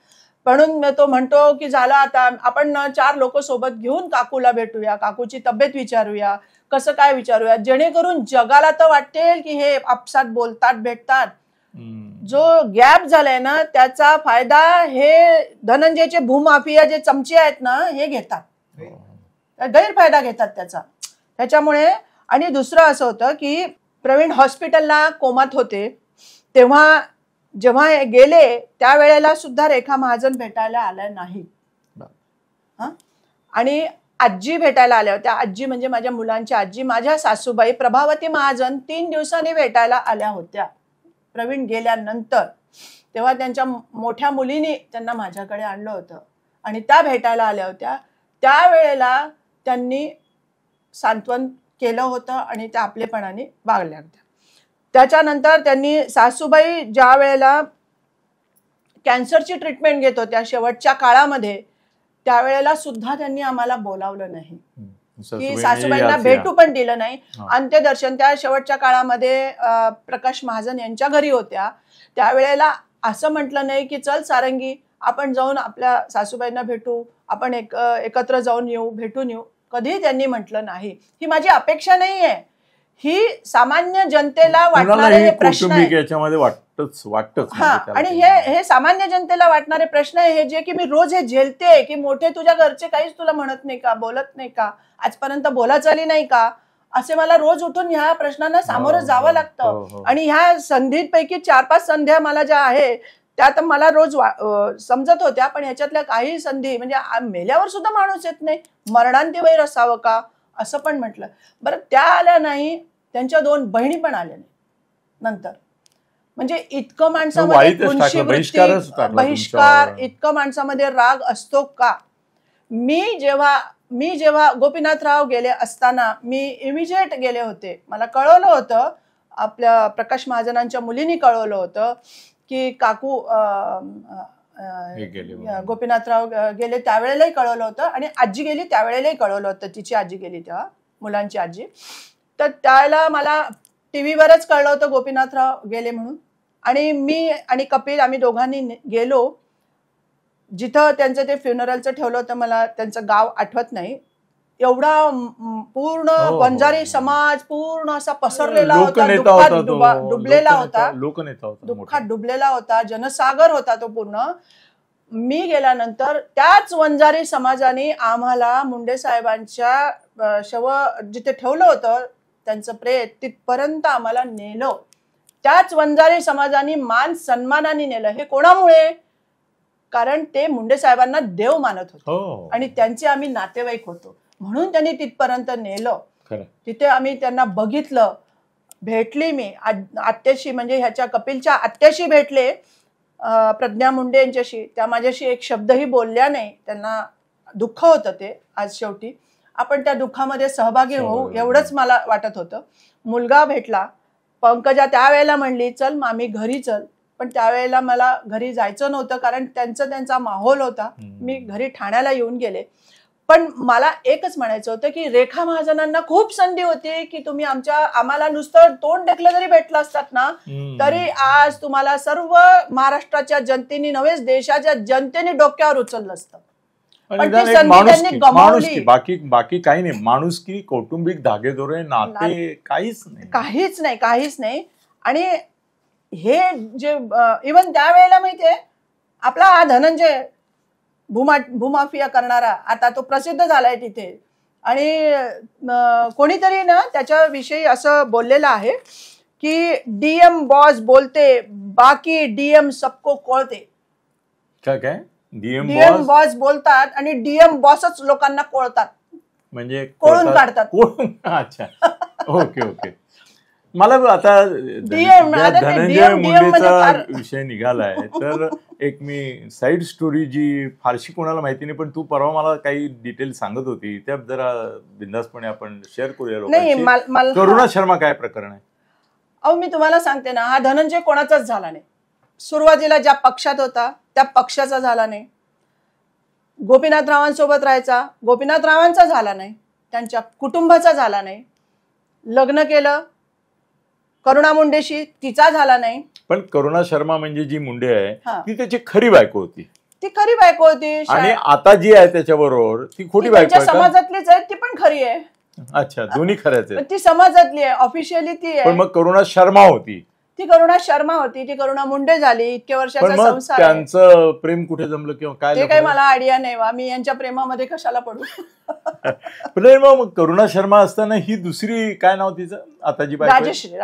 म्हणून तो म्हणतो की झालं आता आपण 4 लोक सोबत घेऊन काकूला भेटूया, काकूची तब्येत विचारूया, कसं काय विचारूया, जेणेकरून जगाला तर वाटेल की हे आपसात बोलतात, भेटतात. जो गॅप झालाय ना त्याचा फायदा हे धनंजयचे भूमाफिया जे चमचे आहेत ना हे घेतात, गैरफायदा घेतात त्याचा. त्याच्यामुळे आणि दुसरं असं होतं की प्रवीण हॉस्पिटलला कोमात होते तेव्हा जेव्हा गेले त्यावेळेला सुद्धा रेखा महाजन भेटायला आल्या नाही. आणि आजी भेटायला आल्या होत्या. आजी म्हणजे माझ्या मुलांची आजी, माझ्या सासूबाई प्रभावती महाजन 3 दिवसांनी भेटायला आल्या होत्या प्रवीण गेल्यानंतर. तेव्हा त्यांच्या मोठ्या मुलीने त्यांना माझ्याकडे आणलं होतं आणि त्या भेटायला आल्या होत्या. त्यावेळेला त्यांनी सांत्वन केलं होतं आणि त्या आपलेपणाने वागल्या होत्या. त्याच्यानंतर त्यांनी सासूबाई ज्या वेळेला कॅन्सरची ट्रीटमेंट घेत होत्या शेवटच्या काळामध्ये, त्यावेळेला सुद्धा त्यांनी आम्हाला बोलावलं नाही, की सासूबाईंना भेटू पण दिलं नाही. अंत्यदर्शन त्या शेवटच्या काळामध्ये प्रकाश महाजन यांच्या घरी होत्या, त्यावेळेला असं म्हटलं नाही की चल सारंगी आपण जाऊन आपल्या सासूबाईंना भेटू, आपण एकत्र जाऊन येऊ, भेटून येऊ. कधीही त्यांनी म्हटलं नाही. ही माझी अपेक्षा नाहीये, ही सामान्य जनतेला वाटणारे प्रश्न आणि हे सामान्य जनतेला वाटणारे प्रश्न आहे, हे जे की मी रोज हे झेलते की मोठे तुझ्या घरचे काहीच तुला म्हणत नाही का, बोलत नाही का, आजपर्यंत बोलाचाली नाही का, असे मला रोज उठून ह्या प्रश्नांना सामोरं जावं लागतं. आणि ह्या संधींपैकी 4-5 संध्या मला ज्या आहे त्यात मला रोज समजत होत्या, पण ह्याच्यातल्या काही संधी म्हणजे मेल्यावर सुद्धा माणूस येत नाही, मरणांती वैर असावं का असं पण म्हटलं. बरं, त्या आल्या नाही, त्यांच्या 2 बहिणी पण आल्या नाही नंतर. म्हणजे इतकं माणसामध्ये बहिष्कार, इतकं माणसामध्ये राग असतो का? मी जेव्हा गोपीनाथराव गेले असताना मी इमिजिएट गेले होते, मला कळवलं होतं, आपल्या प्रकाश महाजनांच्या मुलींनी कळवलं होतं की काकू गोपीनाथराव गेले, त्यावेळेलाही कळवलं होतं, आणि आजी गेली त्यावेळेलाही कळवलं होतं, तिची आजी गेली तेव्हा, मुलांची आजी. तर त्यावेळेला मला टीव्हीवरच कळलं होतं गोपीनाथराव गेले म्हणून. आणि मी आणि कपिल आम्ही दोघांनी गेलो जिथं त्यांचं ते फ्युनरलचं ठेवलं होतं, मला त्यांचं गाव आठवत नाही. एवढा पूर्ण वंजारी समाज पूर्ण असा पसरलेला होता, दुःखात डुबलेला होता, दुःखात डुबलेला होता, जनसागर होता तो पूर्ण. मी गेल्यानंतर त्याच वंजारी समाजाने आम्हाला मुंडे साहेबांच्या शव जिथे ठेवलं होतं त्यांचं प्रेत तिथपर्यंत आम्हाला नेलं. त्याच वंजारी समाजाने मान सन्मानाने नेलं. हे कोणामुळे? कारण ते मुंडे साहेबांना देव मानत होते आणि त्यांचे आम्ही नातेवाईक होतो, म्हणून त्यांनी तिथपर्यंत नेलं. तिथे आम्ही त्यांना बघितलं, भेटली मी आत्याशी, म्हणजे ह्याच्या कपिलच्या आत्याशी भेटले, प्रज्ञा मुंडे यांच्याशी. त्या माझ्याशी एक शब्दही बोलल्या नाही. त्यांना दुःख होतं ते. आज शेवटी आपण त्या दुःखामध्ये सहभागी होऊ एवढंच मला वाटत होतं. मुलगा भेटला. पंकजा त्यावेळेला म्हणली चल मामी घरी चल, पण त्यावेळेला मला घरी जायचं नव्हतं कारण त्यांचा माहोल होता. मी घरी ठाण्याला येऊन गेले. पण मला एकच म्हणायचं होतं की रेखा महाजनांना खूप संधी होती की तुम्ही आम्हाला नुसतं तोंड ढकलं जरी भेटलं असतात ना, तरी आज तुम्हाला सर्व महाराष्ट्राच्या जनतेने नव्हेच देशाच्या जनतेने डोक्यावर उचललं असतं. पण ती संधी त्यांनी गमावली. बाकी काही नाही. माणुसकी, कौटुंबिक धागेदोरे, नाते काहीच नाही. आणि हे जे इव्हन त्यावेळेला माहितीये आपला हा धनंजय भूमाफिया करणारा आता तो प्रसिद्ध झालाय तिथे. आणि कोणीतरी ना त्याच्याविषयी असं बोललेलं आहे की डीएम बॉस बोलते बाकी डीएम सबको कोळते. काय डीएम बॉस बोलतात आणि डीएम बॉसच लोकांना कोळतात, म्हणजे कोळून काढतात. अच्छा, ओके. मला आता धनंजय मुंडेचा विषय निघालाय तर एक मी साईड स्टोरी जी फारशी कोणाला माहिती नाही, पण तू परवा मला काही डिटेल सांगत होती, त्या जरा बिंदासपणे आपण शेअर करूया लोकांशी. करुणा शर्मा काय प्रकरण आहे? अहो मी तुम्हाला सांगते ना, हा धनंजय कोणाचाच झाला नाही. सुरुवातीला ज्या पक्षात होता त्या पक्षाचा झाला नाही. गोपीनाथ रावांसोबत राहायचा, गोपीनाथ रावांचा झाला नाही. त्यांच्या कुटुंबाचा झाला नाही. लग्न केलं करुणा मुंडेशी, तिचा झाला नाही. पण करुणा शर्मा म्हणजे जी मुंडे आहे ती त्याची खरी बायको होती. ती खरी बायको होती. आणि आता जी आहे त्याच्याबरोबर ती खोटी बायको आहे. समाजातलीच आहे ती, पण खरी आहे. अच्छा, दोन्ही खऱ्याच आहे. ती समाजातली आहे, ऑफिशियली ती आहे. पण मग करुणा शर्मा होती. ती करुणा शर्मा होती, ती करुणा मुंडे झाली. इतक्या वर्षाचा संसार. त्यांचं प्रेम कुठे जमलं किंवा काय ते काही मला आयडिया नाही. मी यांच्या प्रेमामध्ये कशाला पडू. मग करुणा शर्मा असताना ही दुसरी काय नाव तिचं आता जी राजश्री.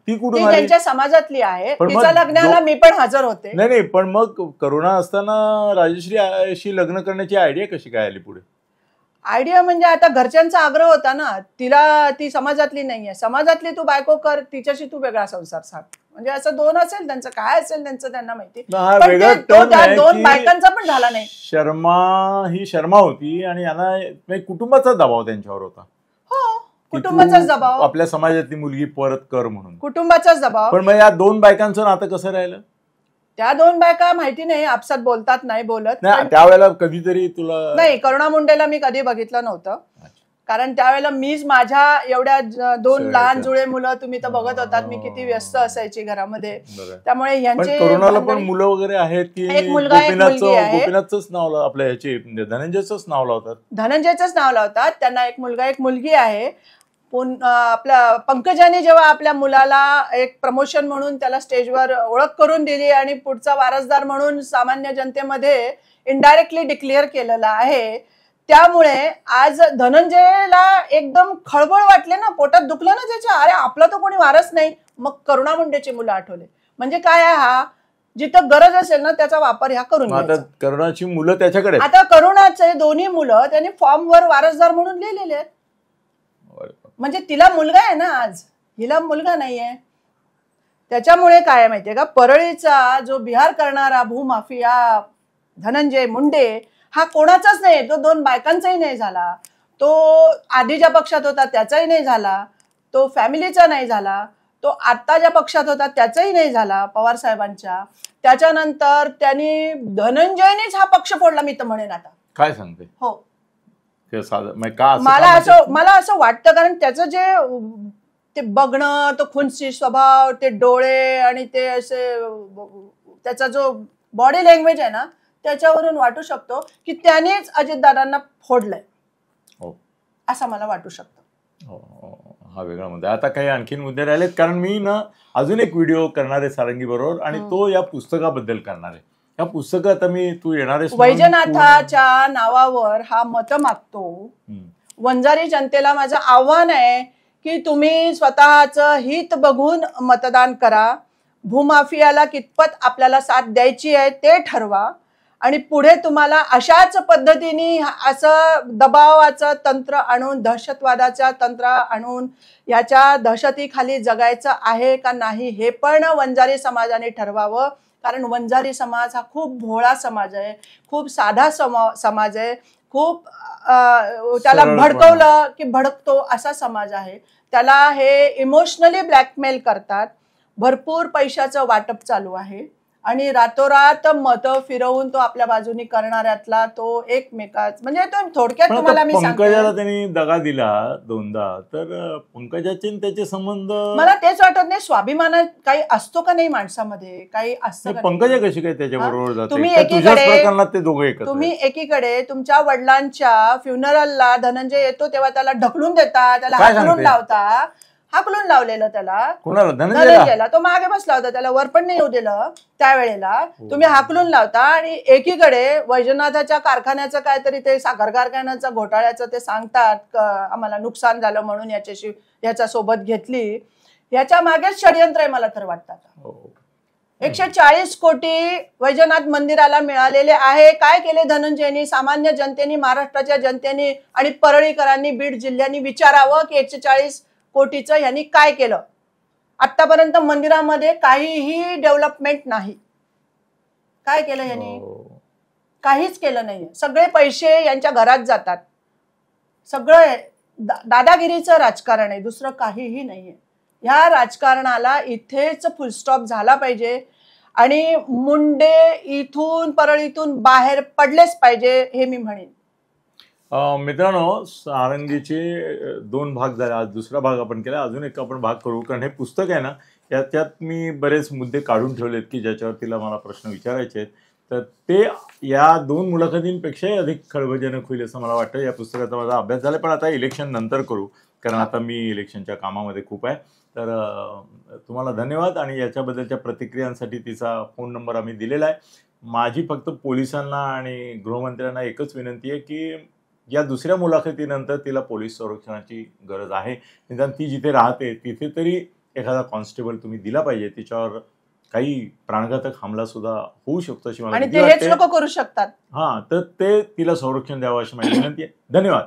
ती कुठून त्यांच्या समाजातली आहे. तिच्या लग्नाला मी पण हजर होते. नाही, पण मग करुणा असताना राजश्री लग्न करण्याची आयडिया कशी काय आली पुढे? आयडिया म्हणजे आता घरच्यांचा आग्रह होता ना. ती समाजातली नाहीये. समाजातली तू बायको कर, तिच्याशी तू वेगळा संसार साध. म्हणजे असं दोन असेल, त्यांचं काय असेल त्यांचं त्यांना माहिती. पण दोन बायकांचा पण झाला नाही. ही शर्मा होती आणि यांना कुटुंबाचा दबाव त्यांच्यावर होता. हो, कुटुंबाचाच दबाव. आपल्या समाजातली मुलगी परत कर म्हणून कुटुंबाचाच दबाव. पण मग या दोन बायकांचं नातं कसं राहिलं? त्या दोन बायका माहिती नाही, आपसात बोलतात नाही बोलत. त्यावेळेला कधीतरी तुला नाही, करुणा मुंडेला मी कधी बघितलं नव्हतं. कारण त्यावेळेला मीच माझ्या एवढ्या दोन लहान जुळे मुलं तुम्ही तर बघत होतात मी किती व्यस्त असायची घरामध्ये. त्यामुळे यांचे करुणाला पण मुलं वगैरे आहेत की एक मुलगा एक मुलगी आहे. गोपीनाथचंच नाव आपल्या ह्याचे धनंजयचंच नाव लावतात. धनंजयचंच नाव लावतात. त्यांना एक मुलगा एक मुलगी आहे. आपल्या पंकजाने जेव्हा आपल्या मुलाला एक प्रमोशन म्हणून त्याला स्टेजवर ओळख करून दिली आणि पुढचा वारसदार म्हणून सामान्य जनतेमध्ये इनडायरेक्टली डिक्लेअर केलेला आहे, त्यामुळे आज धनंजयला एकदम खळबळ वाटले ना, पोटात दुखलं ना त्याच्या. अरे आपला तर कोणी वारस नाही. मग करुणा मुंडेची मुलं आठवले. म्हणजे काय आहे, हा जिथं गरज असेल ना त्याचा वापर ह्या करून घ्यायचा. करुणाची मुलं त्याच्याकडे. आता करुणाचे दोन्ही मुलं त्यांनी फॉर्मवर वारसदार म्हणून लिहिलेले आहेत. म्हणजे तिला मुलगा आहे ना, आज हिला मुलगा नाहीये. त्याच्यामुळे काय माहितीये का, परळीचा जो बिहार करणारा भूमाफिया धनंजय मुंडे हा कोणाचाच नाही. तो दोन बायकांचाही नाही झाला. तो आधी ज्या पक्षात होता त्याचाही नाही झाला. तो फॅमिलीचा नाही झाला. तो आता ज्या पक्षात होता त्याचाही नाही झाला, पवार साहेबांच्या. त्याच्यानंतर त्यांनी धनंजयनेच हा पक्ष फोडला, मी तर म्हणेन. आता काय सांगते? हो, मला असं वाटतं, कारण त्याचं जे ते बघणं, तो खुनसी स्वभाव, ते डोळे आणि ते असे त्याचा जो बॉडी लँग्वेज आहे ना, त्याच्यावरून वाटू शकतो की त्यानेच अजितदादांना फोडलंय, असं मला वाटू शकतं. हा वेगळा मुद्दा. आता काही आणखीन मुद्दे राहिलेत, कारण मी ना अजून एक व्हिडिओ करणार आहे सारंगी बरोबर, आणि तो या पुस्तकाबद्दल करणार आहे. या पुस्तकात तू येणार आहे. वैजनाथाच्या नावावर हा मत मागतो. वंजारी जनतेला माझं आव्हान आहे की तुम्ही स्वतःचं हित बघून मतदान करा. भूमाफियाला कितपत आपल्याला साथ द्यायची आहे ते ठरवा. आणि पुढे तुम्हाला अशाच पद्धतीने असं दबावाचं तंत्र आणून, दहशतवादाचं तंत्र आणून याच्या दहशतीखाली जगायचं आहे का नाही हे पण वंजारी समाजाने ठरवावं. कारण वंजारी समाज हा खूप भोळा समाज आहे, खूप साधा समाज आहे, खूप त्याला भडकवलं की भडकतो असा समाज आहे. त्याला हे इमोशनली ब्लॅकमेल करतात. भरपूर पैशाचं वाटप चालू आहे आणि रातोरात मतं फिरवून तो आपल्या बाजूनी करणाऱ्यातला तो एकमेकाच म्हणजे तो थोडक्यात तुम्हाला मी सांगते. पंकजाला त्यांनी दगा दिला दोनदा, तर पंकजाचे त्याचे संबंध मला तेच वाटत नाही. स्वाभिमान काही असतो का नाही माणसामध्ये, काही असतं. पंकजा कशी काय त्याच्याबरोबर जाते? तुम्ही एकीकडे तुमच्या वडिलांच्या फ्युनरलला धनंजय येतो तेव्हा त्याला ढकलून देता, त्याला हाकलून लावता. हाकलून लावलेलं त्याला, धनंजयला. तो मागे बसला होता, त्याला वर पण नाही येऊ दिलं त्यावेळेला. तुम्ही हाकलून लावता आणि एकीकडे वैजनाथाच्या कारखान्याचं काहीतरी ते साखर कारखान्याचं घोटाळ्याचं ते सांगतात आम्हाला नुकसान झालं म्हणून याच्या सोबत घेतली. याच्या मागेच षडयंत्र आहे मला तर वाटतं. 140 कोटी वैजनाथ मंदिराला मिळालेले आहे. काय केले धनंजयनी? सामान्य जनतेने, महाराष्ट्राच्या जनतेने आणि परळीकरांनी, बीड जिल्ह्याने विचारावं की 140 कोटीचं यांनी काय केलं. आतापर्यंत मंदिरामध्ये काहीही डेव्हलपमेंट नाही. काय केलं यांनी? काहीच केलं नाही. सगळे पैसे यांच्या घरात जातात. सगळं दादागिरीचं राजकारण आहे, दुसरं काहीही नाहीये. ह्या राजकारणाला इथेच फुलस्टॉप झाला पाहिजे आणि मुंडे इथून परळीतून बाहेर पडलेच पाहिजे हे मी म्हणेन. मित्रांनो, सारंगीचे 2 भाग झाले. आज दुसरा भाग आपण केला. अजून एक आपण भाग करू, कारण हे पुस्तक आहे ना, त्यात मी बरेच मुद्दे काढून ठेवलेत की ज्याच्यावर तिला मला प्रश्न विचारायचे आहेत. तर ते या 2 मुलाखतींपेक्षाही अधिक खळबळजनक होईल असं मला वाटतं. या पुस्तकाचा माझा अभ्यास झाला, पण आता इलेक्शन नंतर करू, कारण आता मी इलेक्शनच्या कामामध्ये खूप आहे. तर तुम्हाला धन्यवाद. आणि याच्याबद्दलच्या प्रतिक्रियांसाठी तिचा फोन नंबर आम्ही दिलेला आहे. माझी फक्त पोलिसांना आणि गृहमंत्र्यांना एकच विनंती आहे की या दुसऱ्या मुलाखतीनंतर तिला पोलीस संरक्षणाची गरज आहे. निदान ती जिथे राहते तिथे तरी एखादा कॉन्स्टेबल तुम्ही दिला पाहिजे. तिच्यावर काही प्राणघातक हमला सुद्धा होऊ शकतो अशी मला भीती वाटते. लोक करू शकतात. तर ते तिला संरक्षण द्यावं अशी माझी विनंती आहे. धन्यवाद.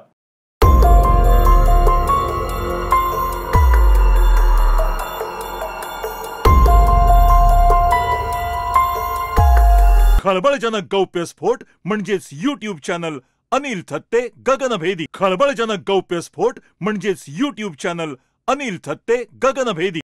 खळबळजनक गौप्यस्फोट म्हणजेच YouTube चॅनल अनिल थत्ते गगनभेदी. खळबळजनक गौप्यस्फोट म्हणजेच YouTube चॅनल अनिल थत्ते गगनभेदी.